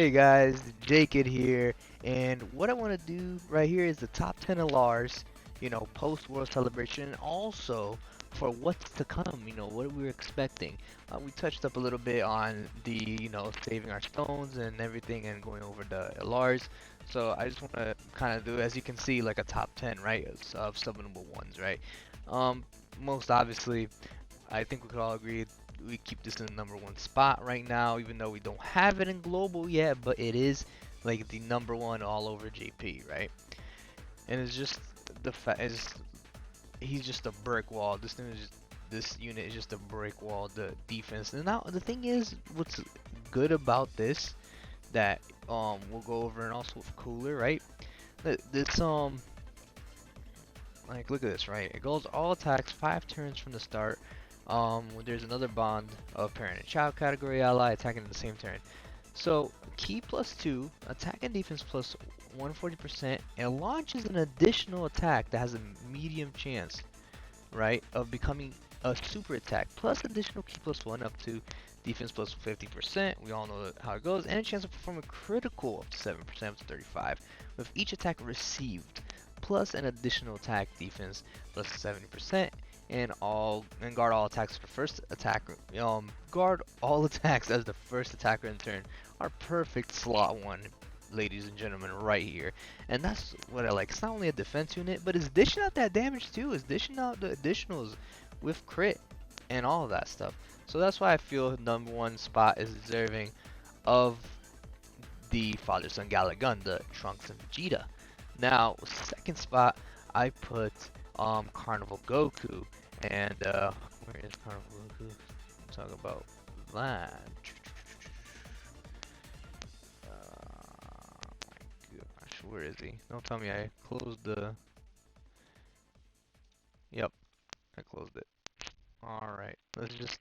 Hey guys, Jake it here, and what I want to do right here is the top 10 LRs, post World Celebration, and also for what's to come, what we're expecting. We touched up a little bit on the, saving our stones and everything and going over the LRs. So I just want to kind of do, as you can see, like a top 10, right, of sub-winnable ones, right? Um, Most obviously, I think we could all agree we keep this in the number one spot right now, even though we don't have it in global yet, but it is like the number one all over JP, right? And it's just the fact is he's just a brick wall. This unit is just a brick wall. The defense. And now the thing is, what's good about this that we'll go over and also with cooler, right? This like look at this, right? It goes all attacks 5 turns from the start. When there's another bond of parent and child category ally attacking in the same turn. So key +2, attack and defense plus 140%, and launches an additional attack that has a medium chance, right, of becoming a super attack plus additional key +1 up to defense plus 50%. We all know how it goes, and a chance to perform a critical up to 7% up to 35, with each attack received plus an additional attack defense plus 70%. And guard all attacks for the first attacker. Guard all attacks as the first attacker in turn. Our perfect slot one, ladies and gentlemen, right here. And that's what I like. It's not only a defense unit, but it's dishing out that damage too. It's dishing out the additionals with crit and all of that stuff. So that's why I feel number one spot is deserving of the Father Son Gala Gun, the Trunks and Vegeta. Now, second spot, I put Carnival Goku. And where is Carnival Goku? Talk about that. My gosh, where is he? Don't tell me I closed the. Yep, I closed it. All right, let's just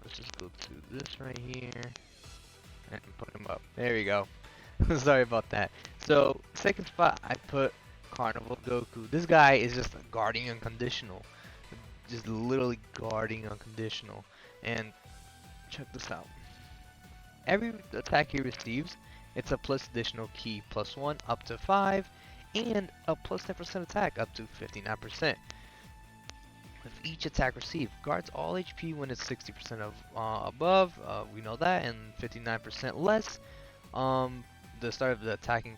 let's just go to this right here and put him up. There we go. Sorry about that. So second spot, I put Carnival Goku. This guy is just guarding unconditional. Just literally guarding unconditional. And check this out. Every attack he receives, it's a plus additional key +1 up to 5, and a plus 10% attack up to 59%. With each attack received, guards all HP when it's 60% of above. We know that, and 59% less. The start of the attacking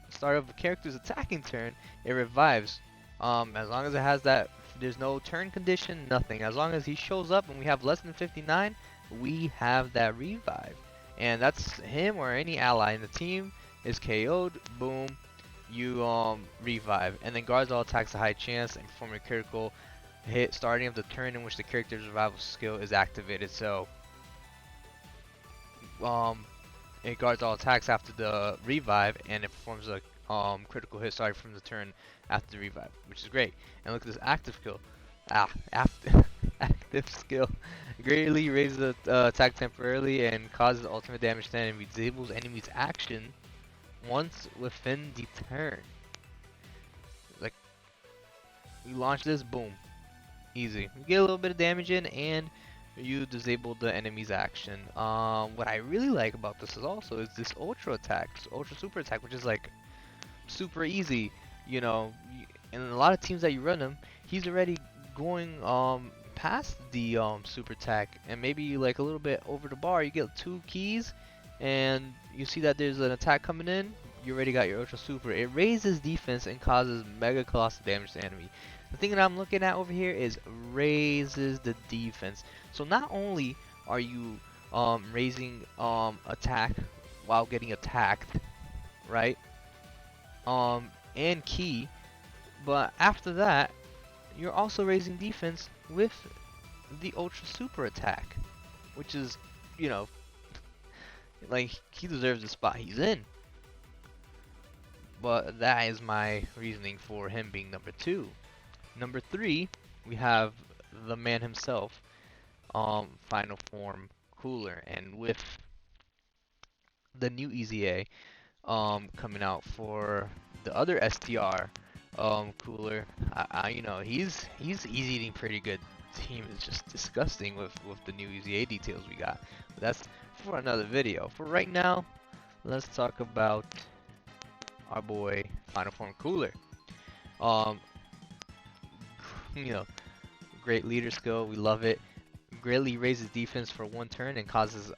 start of the character's attacking turn, it revives. As long as it has that, there's no turn condition, nothing. As long as he shows up and we have less than 59, we have that revive. And that's him or any ally in the team is KO'd, boom, you revive. And then guards all attacks a high chance and perform a critical hit starting of the turn in which the character's revival skill is activated. So it guards all attacks after the revive, and it performs a critical hit starting from the turn after the revive, which is great. And look at this active skill. Active skill greatly raises the attack temporarily and causes ultimate damage to enemy. Disables enemy's action once within the turn. Like, we launch this, boom, easy. We get a little bit of damage in, and you disable the enemy's action. What I really like about this is also is this ultra attack, ultra super attack, which is like super easy. In a lot of teams that you run him, he's already going past the super attack and maybe like a little bit over the bar. You get 2 keys, and you see that there's an attack coming in. You already got your ultra super. It raises defense and causes mega colossal damage to enemy. The thing that I'm looking at over here is raises the defense. So not only are you raising attack while getting attacked, right? And key, but after that, you're also raising defense with the ultra super attack, which is, like, he deserves the spot he's in. But that is my reasoning for him being number 2. Number 3, we have the man himself, Final Form Cooler, and with the new EZA coming out for the other STR Cooler, he's easy eating pretty good team is just disgusting with the new EZA details we got. But that's for another video. For right now, let's talk about our boy Final Form Cooler. Um, you know, great leader skill, we love it. Greatly raises defense for 1 turn and causes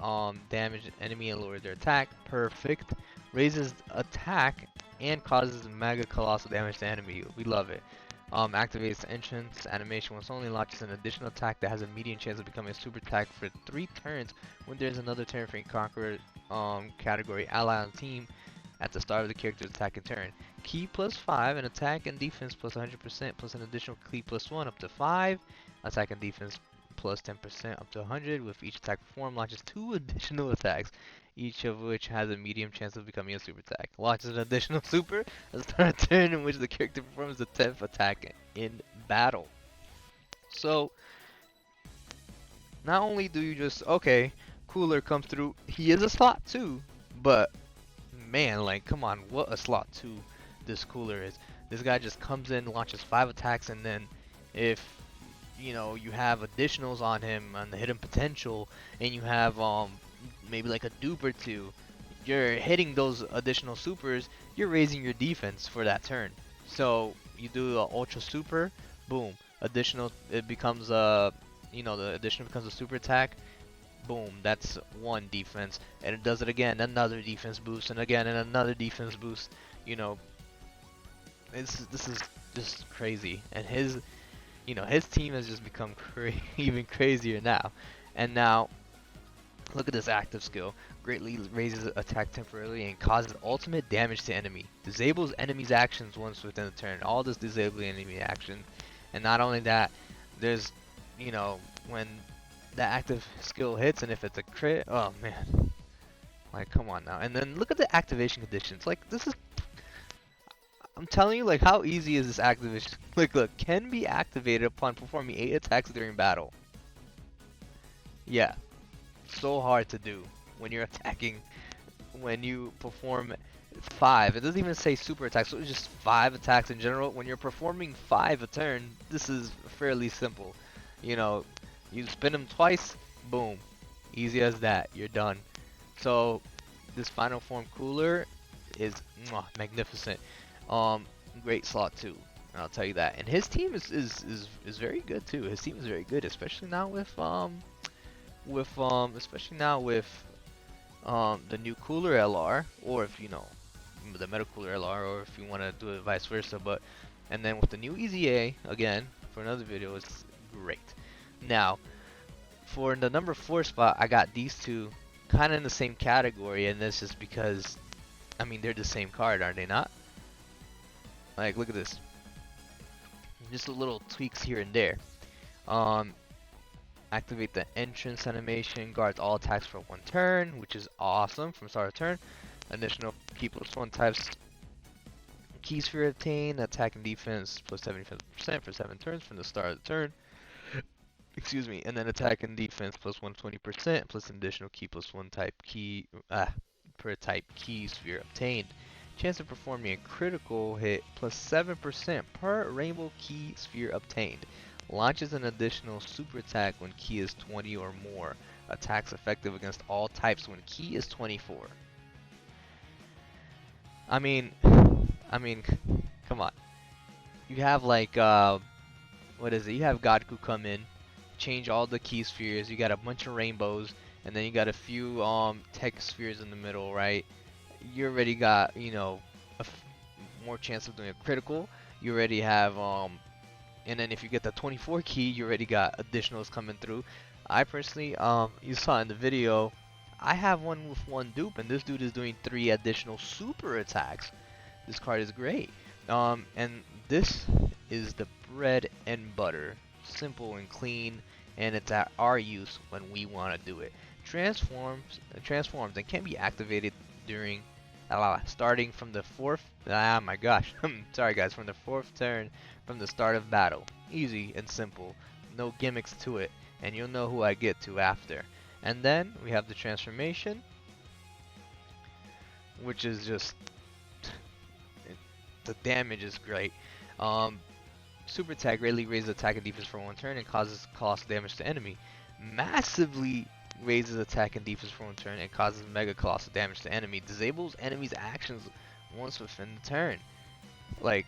damage to enemy and lower their attack. Perfect. Raises attack and causes mega colossal damage to enemy. We love it. Activates entrance animation once only, launches an additional attack that has a medium chance of becoming a super attack for 3 turns when there's another turn frame conqueror category ally on the team at the start of the character's attack and turn. Key +5 and attack and defense plus 100% plus an additional key +1 up to 5. Attack and defense plus 10% up to 100. With each attack performed, launches 2 additional attacks, each of which has a medium chance of becoming a super attack. Launches an additional super at the start of turn in which the character performs the 10th attack in battle. So, not only do you just, okay, Cooler comes through, he is a slot 2, but man, like, come on, what a slot 2 this Cooler is. This guy just comes in, launches 5 attacks, and then if you know you have additionals on him on the hidden potential, and you have maybe like a dupe or 2, you're hitting those additional supers, you're raising your defense for that turn. So you do the ultra super, boom, additional, it becomes a, you know, the additional becomes a super attack. Boom, that's 1 defense, and it does it again, another defense boost, and again, and another defense boost. You know, this is just crazy, and his, you know, his team has just become even crazier now. And now, look at this active skill. Greatly raises attack temporarily and causes ultimate damage to enemy. Disables enemy's actions once within the turn. All this disabling enemy action, and not only that, there's, you know, when the active skill hits, and if it's a crit, oh man, like, come on now. And then look at the activation conditions. Like, this is, I'm telling you, like, how easy is this activation? Like, look, can be activated upon performing 8 attacks during battle. Yeah, so hard to do when you're attacking, when you perform 5. It doesn't even say super attacks, so it's just 5 attacks in general. When you're performing 5 a turn, this is fairly simple. You know, you spin them twice, boom, easy as that, you're done. So this Final Form Cooler is magnificent. Great slot 2, I'll tell you that. And his team is very good too. His team is very good, especially now with the new Cooler LR, or if you know the Meta Cooler LR, or if you want to do it vice versa. But and then with the new EZA again for another video, it's great. Now, for the number 4 spot, I got these two kind of in the same category, and this is because, I mean, they're the same card, are they not? Like, look at this. Just a little tweaks here and there. Activate the entrance animation, guards all attacks for 1 turn, which is awesome from start of turn. Additional key +1 types key sphere obtained, attack and defense plus 75% for 7 turns from the start of the turn. Excuse me, and then attack and defense plus 120% plus an additional key +1 type key per type key sphere obtained. Chance of performing a critical hit plus 7% per rainbow key sphere obtained. Launches an additional super attack when key is 20 or more. Attacks effective against all types when key is 24. I mean, come on. You have like what is it? You have Godku come in, change all the key spheres. You got a bunch of rainbows, and then you got a few tech spheres in the middle, right? You already got, you know, more chance of doing a critical. You already have and then if you get the 24 key, you already got additionals coming through. I personally, you saw in the video, I have one with 1 dupe, and this dude is doing 3 additional super attacks. This card is great. And this is the bread and butter, simple and clean, and it's at our use when we want to do it. Transforms and can be activated during starting from the 4th, my gosh, sorry guys, from the 4th turn from the start of battle. Easy and simple, no gimmicks to it, and you'll know who I get to after. And then we have the transformation, which is just, the damage is great. Super attack greatly raises attack and defense for one turn and causes cost damage to enemy. Massively raises attack and defense for one turn and causes mega colossal damage to enemy. Disables enemy's actions once within the turn. Like,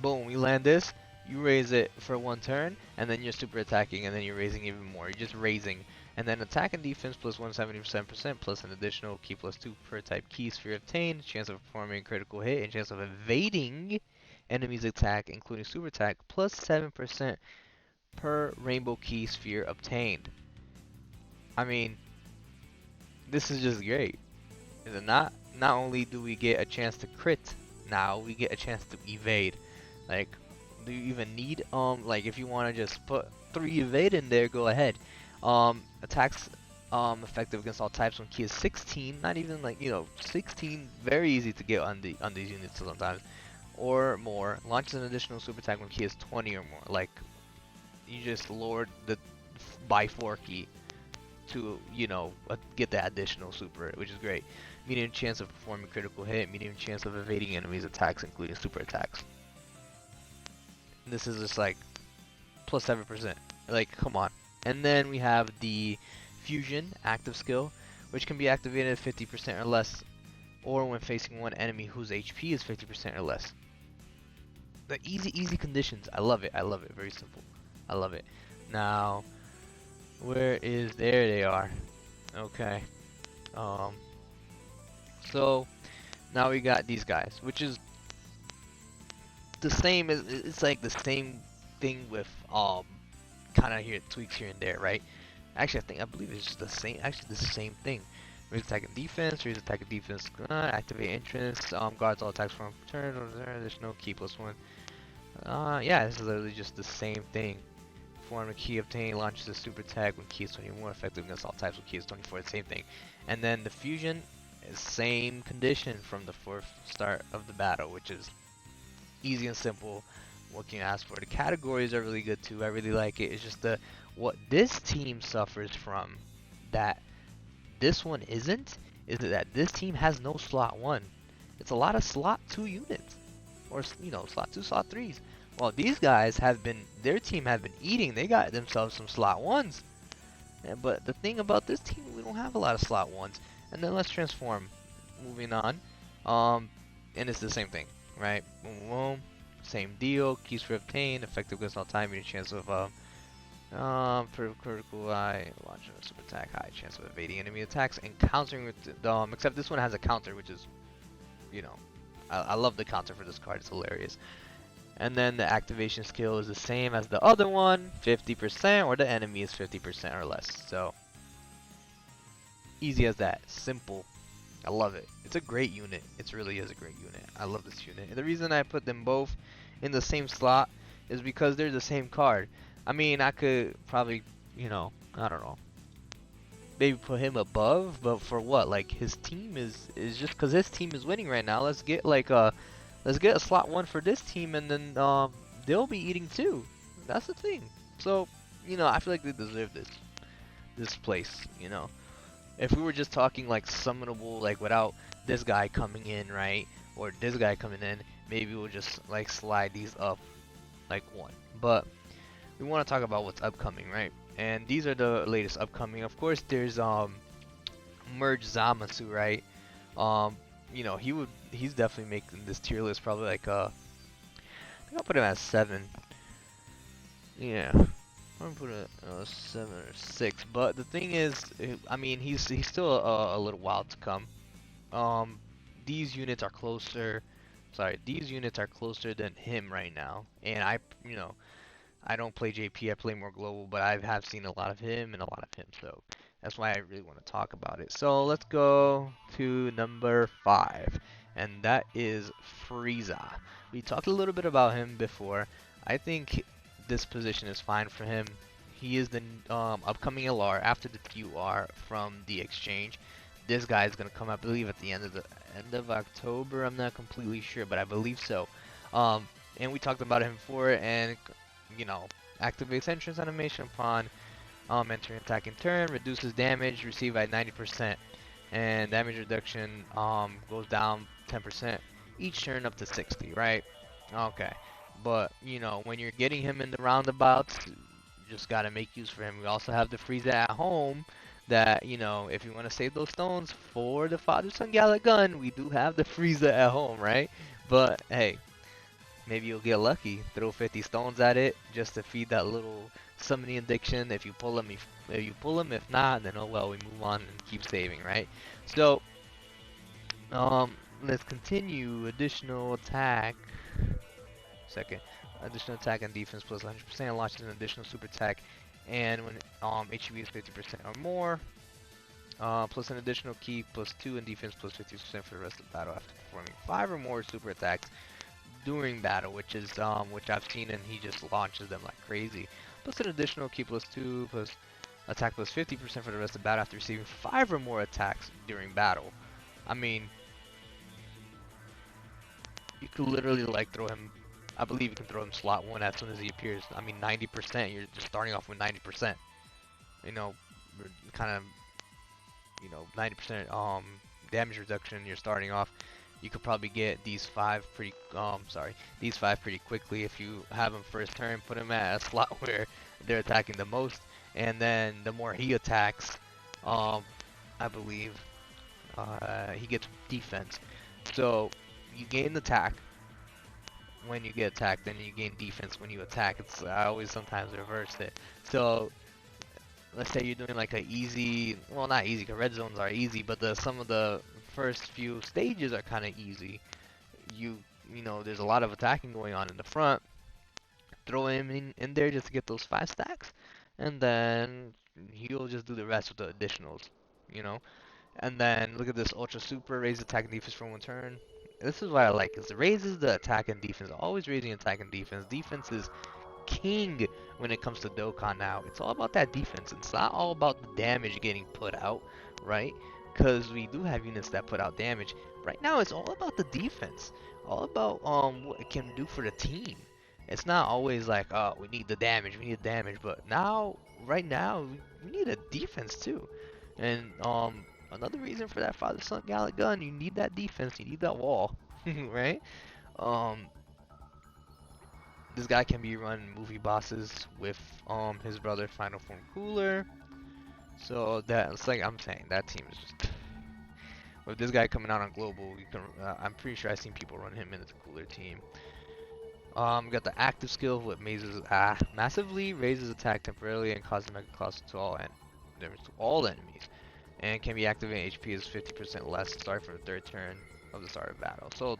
boom, you land this, you raise it for one turn, and then you're super attacking, and then you're raising even more. You're just raising. And then attack and defense plus 177% plus an additional key plus 2 per type key sphere obtained, chance of performing a critical hit, and chance of evading enemy's attack, including super attack, plus 7% per rainbow key sphere obtained. I mean, this is just great. Is it not? Not only do we get a chance to crit, now we get a chance to evade. Like, do you even need like if you want to just put 3 evade in there, go ahead. Attacks effective against all types when key is 16, not even like, 16, very easy to get on these units sometimes, or more. Launches an additional super attack when key is 20 or more. Like, you just lowered the by 4 key to, get that additional super, which is great. Medium chance of performing critical hit, medium chance of evading enemies' attacks, including super attacks. This is just like plus 7%. Like, come on. And then we have the fusion active skill, which can be activated at 50% or less, or when facing one enemy whose HP is 50% or less. The easy conditions. I love it. I love it. Very simple. I love it. Now, there they are. Okay. So now we got these guys, which is the same as, it's like the same thing with kind of here tweaks here and there, right? Actually, I believe it's just the same. Actually, the same thing. Raise attack and defense. Raise attack and defense. Activate entrance. Guards all attacks from turn. There's no key plus 1. Yeah, this is literally just the same thing. Form a key obtained, launches a super attack when key is 21, effective against all types when key is 24, the same thing. And then the fusion is same condition from the 4th start of the battle, which is easy and simple. What can you ask for? The categories are really good too. I really like it. It's just what this team suffers from that this one isn't, is that this team has no slot 1. It's a lot of slot 2 units, or slot 2, slot 3s. Well, these guys have been, their team have been eating. They got themselves some slot 1s. But the thing about this team, we don't have a lot of slot 1s. And then let's transform. Moving on. And it's the same thing, right? Boom, boom. Same deal. Keys for obtain. Effective against all time. Any chance of critical eye. Launching a super attack. High chance of evading enemy attacks and countering with except this one has a counter, which is, I love the counter for this card. It's hilarious. And then the activation skill is the same as the other one, 50%, or the enemy is 50% or less. So, easy as that. Simple. I love it. It's a great unit. It really is a great unit. I love this unit. And the reason I put them both in the same slot is because they're the same card. I mean, I could probably, I don't know, maybe put him above, but for what? Like, his team is just because his team is winning right now. Let's get like let's get a slot 1 for this team, and then they'll be eating too. That's the thing. So, I feel like they deserve this place. If we were just talking like summonable, like without this guy coming in, right, or this guy coming in, maybe we'll just like slide these up like 1. But we want to talk about what's upcoming, right? And these are the latest upcoming. Of course, there's Merge Zamasu, right? He's definitely making this tier list probably like I think I'll put him at 7. Yeah, I'm gonna put it 7 or 6. But the thing is, I mean, he's still a little while to come. These units are closer. Sorry, these units are closer than him right now. And I don't play JP. I play more global, but I have seen a lot of him and a lot of him. So that's why I really want to talk about it. So let's go to number 5, and that is Frieza. We talked a little bit about him before. I think this position is fine for him. He is the upcoming LR after the TUR from the exchange. This guy is gonna come, I believe, at the end of October. I'm not completely sure, but I believe so. And we talked about him before, and activates entrance animation upon entering attacking turn, reduces damage received by 90%, and damage reduction goes down 10% each turn up to 60, right? Okay. But you know, when you're getting him in the roundabouts, you just gotta make use for him. We also have the Frieza at home. That you know, if you want to save those stones for the father son Gala gun, we do have the Frieza at home, right? But hey, maybe you'll get lucky. Throw 50 stones at it just to feed that little summoning addiction. If you pull them, if you pull them, if not, then oh well, we move on and keep saving, right? So, let's continue. Additional attack. Second, additional attack and defense plus 100% launches an additional super attack, and when HEB is 50% or more, plus an additional key plus 2 and defense plus 50% for the rest of the battle after performing 5 or more super attacks during battle, which I've seen, and he just launches them like crazy. Plus an additional key plus 2 plus attack plus 50% for the rest of the battle after receiving 5 or more attacks during battle. I mean, you could literally like throw him. I believe you can throw him slot 1 as soon as he appears. I mean, 90%. You're just starting off with 90%. You know, kind of, 90% damage reduction. You're starting off. You could probably get these five pretty quickly if you have him first turn. Put him at a slot where they're attacking the most, and then the more he attacks, I believe, he gets defense. So you gain attack when you get attacked, then you gain defense when you attack. I always sometimes reverse it. So let's say you're doing like a easy, well not easy, because red zones are easy, but some of the first few stages are kind of easy. You you know there's a lot of attacking going on in the front. Throw him in there just to get those 5 stacks, and then he'll just do the rest with the additionals. You know. And then look at this Ultra Super, raise attack and defense for 1 turn. This is what I like, is it raises the attack and defense, always raising attack and defense. Defense is king when it comes to Dokkan now. It's all about that defense. It's not all about the damage getting put out, right? Because we do have units that put out damage. Right now, it's all about the defense. All about what it can do for the team. It's not always like, oh, we need the damage, but now, right now, we need a defense too. And another reason for that Father Son Gallic gun, you need that defense, you need that wall, right? Um, this guy can be run movie bosses with his brother Final Form Cooler. So that's like I'm saying, that team is just with this guy coming out on global. You can I'm pretty sure I've seen people run him in the cooler team. Got the active skill with massively raises attack temporarily and causes mega cost to all enemies, and can be activated. HP is 50% less. Start for the 3rd turn of the start of battle. So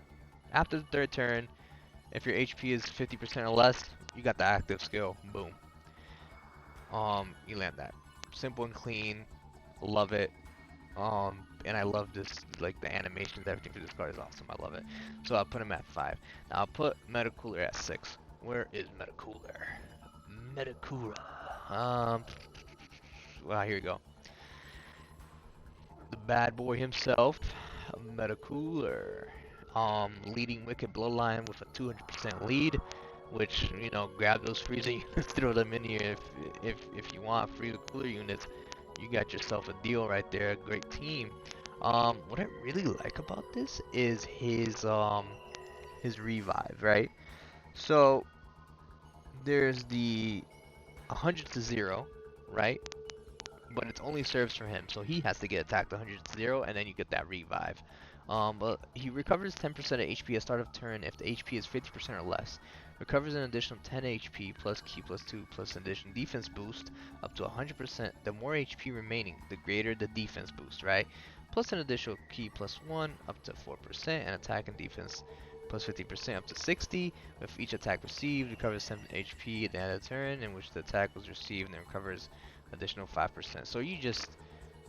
after the 3rd turn, if your HP is 50% or less, you got the active skill. Boom. You land that. Simple and clean. Love it. And I love this, like the animations, everything for this card is awesome. I love it. So I'll put him at 5. Now I'll put Metacooler at 6. Where is Metacooler? Metacooler. Well, here we go. The bad boy himself, Metacooler. Leading Wicked Bloodline with a 200% lead, which, you know, grab those Frieza units, throw them in here if you want Frieza Cooler units. You got yourself a deal right there, a great team. What I really like about this is his revive, right? So there's the 100 to 0, right? But it only serves for him, so he has to get attacked 100 to 0, and then you get that revive. But he recovers 10% of HP at start of turn if the HP is 50% or less. Recovers an additional 10 HP plus Ki plus 2 plus an additional defense boost up to 100%. The more HP remaining, the greater the defense boost, right? Plus an additional Ki plus 1 up to 4%, and attack and defense plus 50% up to 60. With each attack received, recovers 10 HP at the end of the turn in which the attack was received, and then recovers additional 5%. So you just,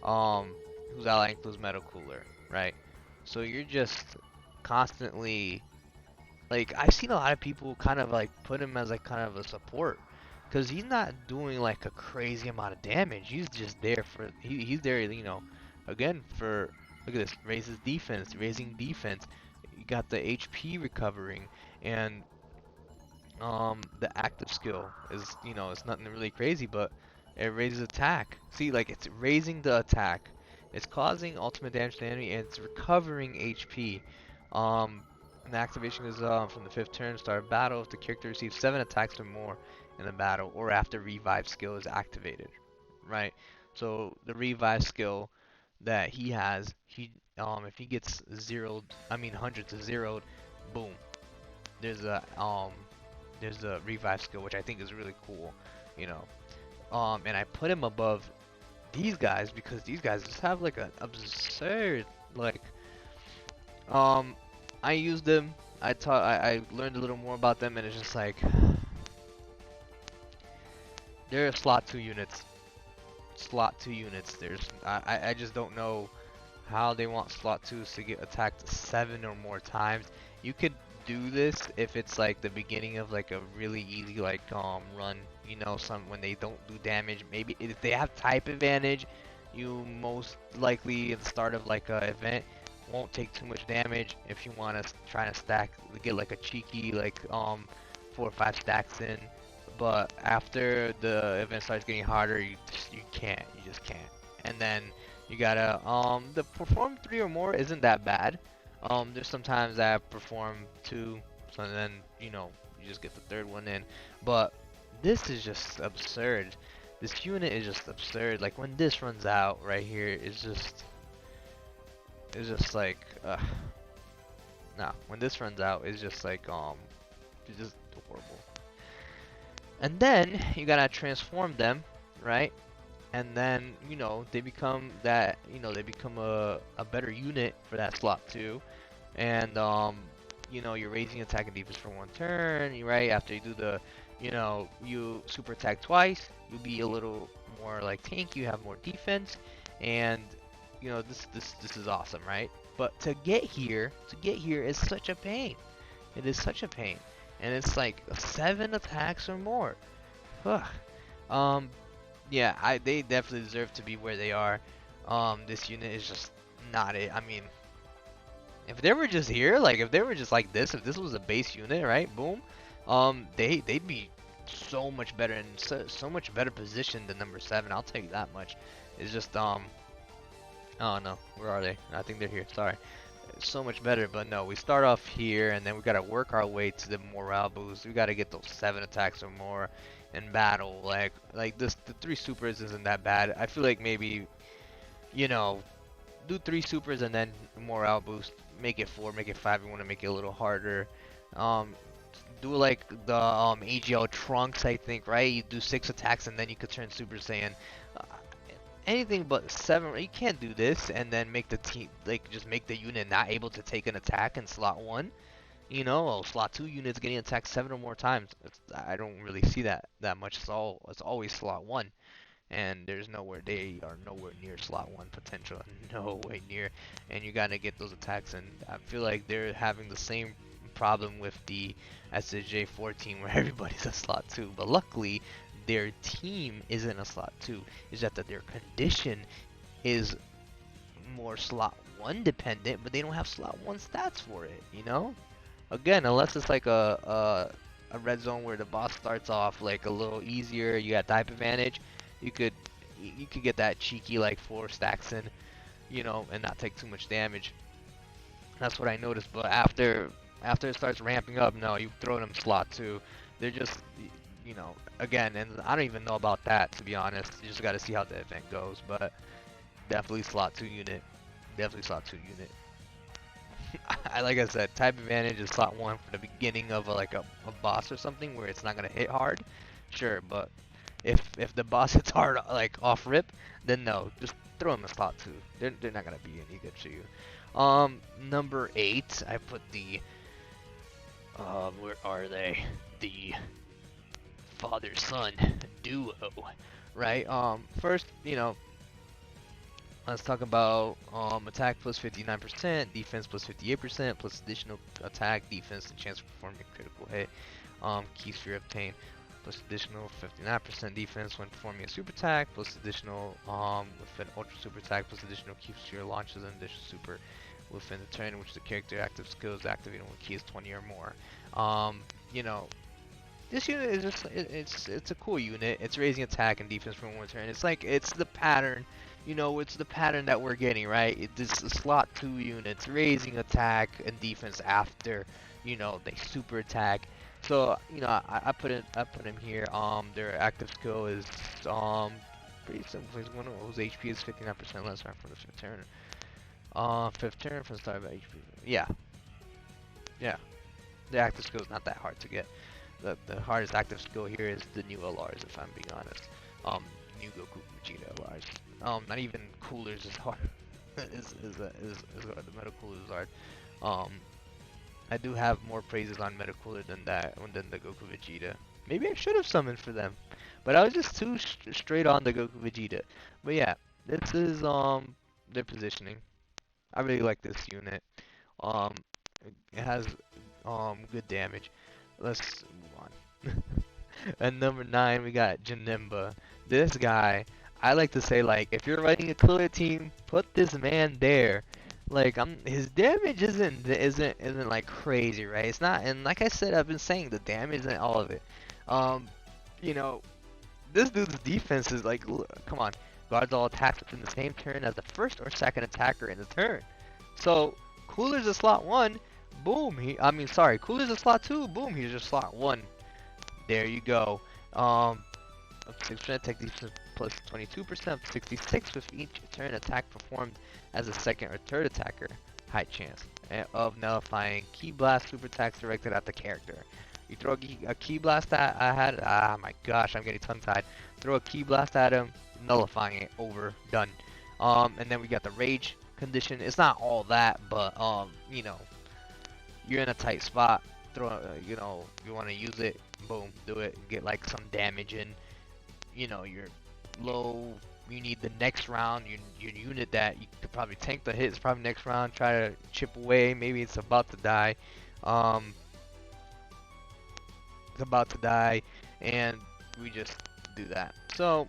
whose ally includes Metal Cooler, right? So you're just constantly, like, I've seen a lot of people kind of like put him as like kind of a support, because he's not doing like a crazy amount of damage. He's just there for, he's there, you know, again for, look at this, raises defense, raising defense. You got the HP recovering, and the active skill is, you know, it's nothing really crazy, but it raises attack. See, like, it's raising the attack. It's causing ultimate damage to the enemy, and it's recovering HP. And the activation is from the 5th turn, start a battle. If the character receives 7 attacks or more in the battle, or after revive skill is activated, right? So the revive skill that he has, if he gets zeroed, I mean 100 to zeroed, boom. There's a revive skill which I think is really cool, you know. And I put him above these guys because these guys just have like an absurd like um I used them. I learned a little more about them, and it's just like they're slot 2 units. Slot 2 units. I just don't know how they want slot 2s to get attacked 7 or more times. You could do this if it's like the beginning of like a really easy like run, you know, some when they don't do damage. Maybe if they have type advantage, you most likely at the start of like a event won't take too much damage. If you want to try to stack, get like a cheeky like 4 or 5 stacks in, but after the event starts getting harder, you just can't. And then you gotta the perform 3 or more isn't that bad. There's sometimes I perform 2, so then you know you just get the 3rd one in. But this is just absurd. This unit is just absurd. Like when this runs out right here, it's just like nah. When this runs out, it's just like it's just horrible. And then you gotta transform them, right? And then you know they become that, you know, they become a better unit for that slot too. And you know, you're raising attack and defense for 1 turn, right? After you do the, you know, you super attack twice, you'll be a little more like tanky, you have more defense, and you know this is awesome, right? But to get here is such a pain. It is such a pain, and it's like 7 attacks or more. Ugh. Yeah, they definitely deserve to be where they are. This unit is just not it. I mean, if they were just here, like if they were just like this, if this was a base unit, right? Boom. They'd be so much better in so much better position than number 7. I'll tell you that much. It's just oh no, where are they? I think they're here. Sorry. It's so much better, but no, we start off here, and then we gotta work our way to the morale boost. We gotta get those 7 attacks or more in battle. Like this, the 3 supers isn't that bad. I feel like maybe, you know, do 3 supers and then morale boost. Make it 4, make it 5. You want to make it a little harder. Do like the AGL Trunks, I think, right? You do 6 attacks and then you could turn Super Saiyan. Anything but 7, you can't do this and then make the team, like just make the unit not able to take an attack in slot 1. You know, slot 2 units getting attacked 7 or more times. I don't really see that much. It's always slot 1. And they are nowhere near slot 1 potential, no way near, and you gotta get those attacks. And I feel like they're having the same problem with the SSJ14 where everybody's a slot 2, but luckily their team isn't a slot 2. Is that their condition is more slot 1 dependent, but they don't have slot 1 stats for it, you know? Again, unless it's like a red zone where the boss starts off like a little easier, you got type advantage, you could get that cheeky like 4 stacks in, you know, and not take too much damage. That's what I noticed. But after it starts ramping up, no, you throw them slot 2. They're just, you know, again, and I don't even know about that, to be honest. You just got to see how the event goes. But definitely slot 2 unit. Definitely slot 2 unit. Like I said, type advantage is slot 1 for the beginning of a boss or something where it's not gonna hit hard. Sure, but if the boss hits hard like off rip, then no, just throw them in slot 2. They're not gonna be any good to you. Number 8, I put the where are they? The father-son duo, right? First, you know, let's talk about attack plus 59%, defense plus 58%, plus additional attack, defense, and chance of performing a critical hit. Key sphere obtained, plus additional 59% defense when performing a super attack, plus additional with an ultra super attack, plus additional key sphere launches an additional super within the turn in which the character active skill is activated when key is 20 or more. You know, this unit is just it's a cool unit. It's raising attack and defense for 1 turn. It's like it's the pattern you know, it's the pattern that we're getting, right? This slot 2 units raising attack and defense after, you know, they super attack. So, you know, I put him here. Their active skill is pretty simple. He's one whose HP is 59% less right from the fifth turn. Fifth turn from the start of HP. Yeah, yeah. The active skill is not that hard to get. The hardest active skill here is the new LRs, if I'm being honest. New Goku Vegeta LRs. Not even coolers is hard. is the meta cooler is hard. Um, I do have more praises on meta cooler than than the Goku Vegeta. Maybe I should have summoned for them, but I was just too straight on the Goku Vegeta. But yeah, this is their positioning. I really like this unit. Um, it has good damage. Let's move on. At number 9, we got Janemba. This guy, I like to say, like, if you're writing a killer team, put this man there. Like, his damage isn't like crazy, right? It's not, and like I said, I've been saying the damage isn't all of it. Um, you know, this dude's defense is like, come on, guards all attacks within the same turn as the first or second attacker in the turn. So, Cooler's a slot 1, boom. Cooler's a slot 2, boom. He's just slot 1. There you go. 6% attack defense plus 22%, 66 with each turn attack performed as a second or third attacker. High chance of nullifying key blast super attacks directed at the character. You throw a key blast at my gosh, I'm getting tongue tied. Throw a key blast at him, nullifying it, over, done. And then we got the rage condition. It's not all that, but you know, you're in a tight spot. You know, you want to use it, boom, do it, get like some damage in. You know, you're low, you need the next round, your unit that you could probably tank the hits, probably next round, try to chip away, maybe it's about to die. It's about to die, and we just do that. So,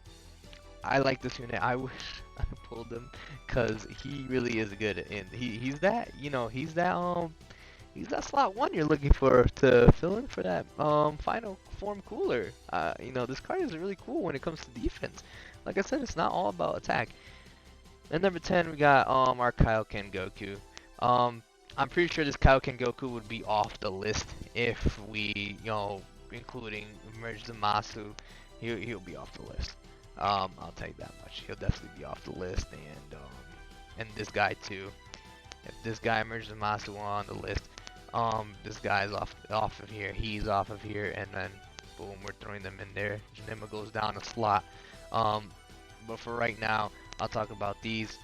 I like this unit. I wish I pulled him, because he really is good, and he's that, you know, he's that slot 1 you're looking for to fill in for that final form cooler. You know, this card is really cool when it comes to defense. Like I said, it's not all about attack. And number 10, we got our Kaioken Goku. I'm pretty sure this Kaioken Goku would be off the list if we, you know, including Merge Zamasu, he'll be off the list. I'll tell you that much. He'll definitely be off the list, and this guy too. If this guy Merge Zamasu on the list, this guy's off of here, he's off of here, and then boom, we're throwing them in there. Janemba goes down a slot. But for right now, I'll talk about these.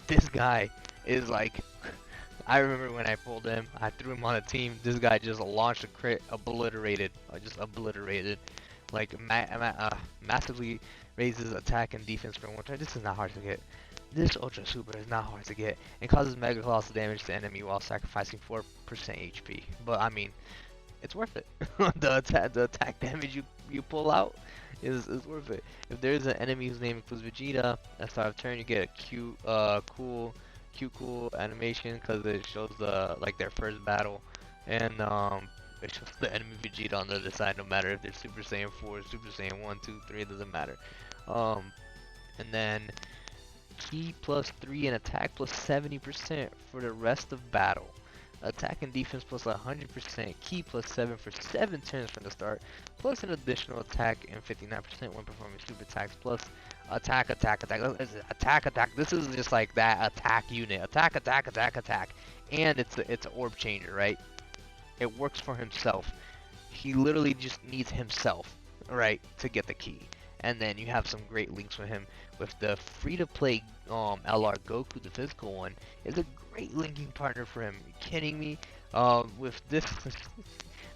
This guy is like, I remember when I pulled him, I threw him on a team. This guy just launched a crit, just obliterated. Like massively raises attack and defense for 1 turn. This is not hard to get. This Ultra Super is not hard to get, and causes mega colossal damage to enemy while sacrificing 4% HP. But I mean, it's worth it. the attack damage you pull out is worth it. If there's an enemy whose name includes Vegeta, at start of turn you get a cool animation, because it shows like their first battle, and it shows the enemy Vegeta on the other side. No matter if they're Super Saiyan 4, Super Saiyan 1, 2, 3, it doesn't matter. And then Ki plus 3 and attack plus 70% for the rest of battle. Attack and defense plus 100%. Ki plus 7 for 7 turns from the start. Plus an additional attack and 59% when performing super attacks. Plus attack. This is just like that attack unit. Attack. And it's an orb changer, right? It works for himself. He literally just needs himself, right, to get the key. And then you have some great links with him. With the free-to-play LR Goku, the physical one, is a great linking partner for him. Are you kidding me? With this,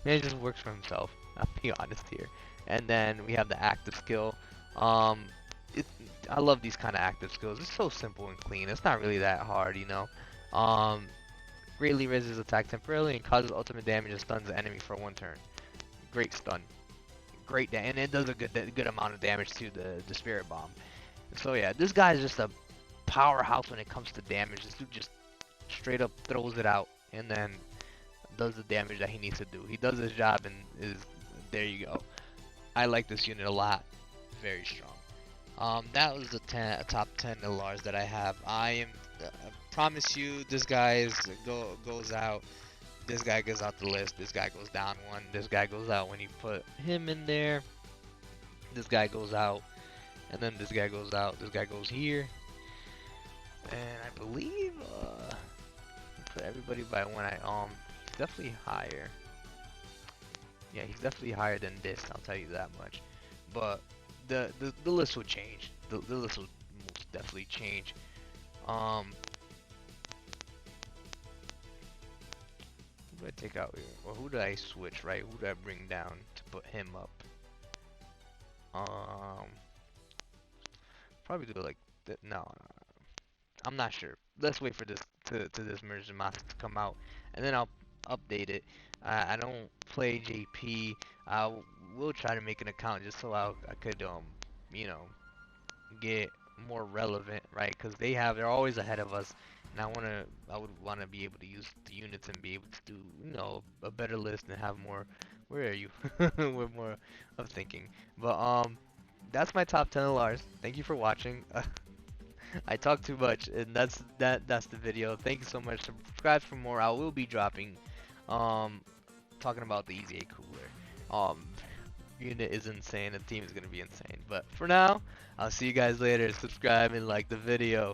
man, just works for himself. I'll be honest here. And then we have the active skill. I love these kind of active skills. It's so simple and clean. It's not really that hard, you know. Greatly raises attack temporarily and causes ultimate damage and stuns the enemy for 1 turn. Great stun. Great, and it does a good amount of damage to the Spirit Bomb. So yeah, this guy is just a powerhouse when it comes to damage. This dude just straight up throws it out and then does the damage that he needs to do. He does his job and there you go. I like this unit a lot. Very strong. That was the top 10 LRs that I have. I promise you, this guy goes out. This guy goes out the list. This guy goes down one. This guy goes out when you put him in there. This guy goes out, and then this guy goes out. This guy goes here, and I believe put everybody by one. He's definitely higher. Yeah, he's definitely higher than this. I'll tell you that much. But the list will change. The list will most definitely change. Um, who do I take out here? Or who do I switch? Right? Who do I bring down to put him up? Um, probably do it like that. No, I'm not sure. Let's wait for this to this merge mask to come out, and then I'll update it. I don't play JP. I will try to make an account just so I could you know get more relevant, right? Because they're always ahead of us, and I would wanna be able to use the units and be able to do a better list and have more. Where are you? With more of thinking, but that's my top 10 LRs. Thank you for watching. I talk too much, and that's the video. Thank you so much. Subscribe for more. I will be dropping, um, talking about the EZA cooler. Unit is insane. The team is gonna be insane. But for now, I'll see you guys later. Subscribe and like the video.